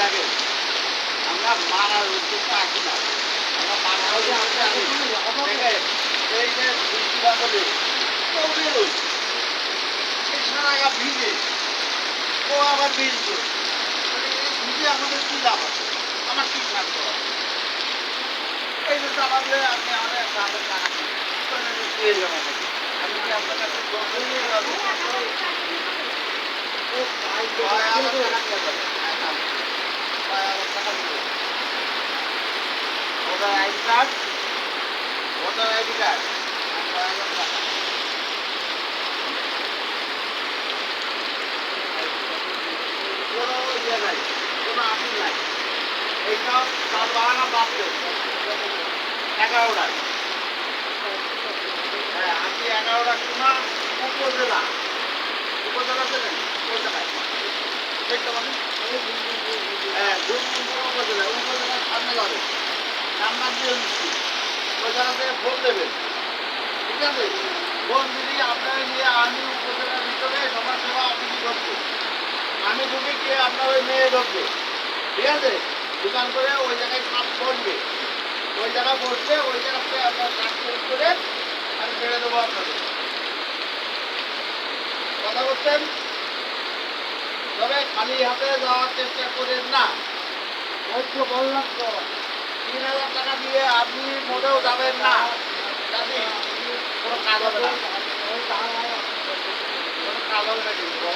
দেখেন আমরা মারার উদ্দেশ্যে আসি না, আমরা মারার উদ্দেশ্যে আসি। দেখেন এই যে বৃষ্টি বাদলে তবেও এই সারা গা ভিজে, ও আবার ভিজবে, মানে এই ভিজে আমাদের কি লাভ আছে? আমার কি কাজ করা? এই যে চালালে আপনি আমাদের আমাদের টাকা দিয়ে যাবেন, আমি কি আপনার কাছে নিয়ে যাবো? ও ভাই 6,000 টাকা দিয়ে যাবে, হ্যাঁ না 6,000 টাকা দিয়ে যাবে। Voter ID card, voter ID card আর 6,000 টাকা। কোনো ইয়ে নাই, কোনো আপিল নাই। এইসব তার বাহানা বাদ দেন 11টায়। হ্যাঁ আজকে 11টা সীমা উপজেলা, উপজেলা চেনেন কোন জায়গায়? দেখতে পাবেন হ্যাঁ উপজেলা, উপজেলার সামনে যাবে, নাম্বার দিয়ে দিচ্ছি, ওই জায়গা থেকে ফোন দেবেন, ঠিক আছে? ফোন দিদি আপনার নিয়ে আমি উপজেলার ভিতরে সমাজসেবা অফিসে ঢুকবো, আমি ঢুকে গিয়ে আপনার ওই মেয়ে ঢুকবে, ঠিক আছে? দোকান করে ওই জায়গায় সাপ বসবে, ওই জায়গায় বসলে ওই জায়গাতে আপনার কাজ করে আমি ছেড়ে দেবো আপনাদের। কথা বলছেন? তবে খালি হাতে যাওয়ার চেষ্টা করেন না। ওই তো বললাম তো 3,000 টাকা দিয়ে আপনি মোটেও যাবেন না, জানি কোনো কাজ হবে না, কোনো কাজ হবে না কিন্তু।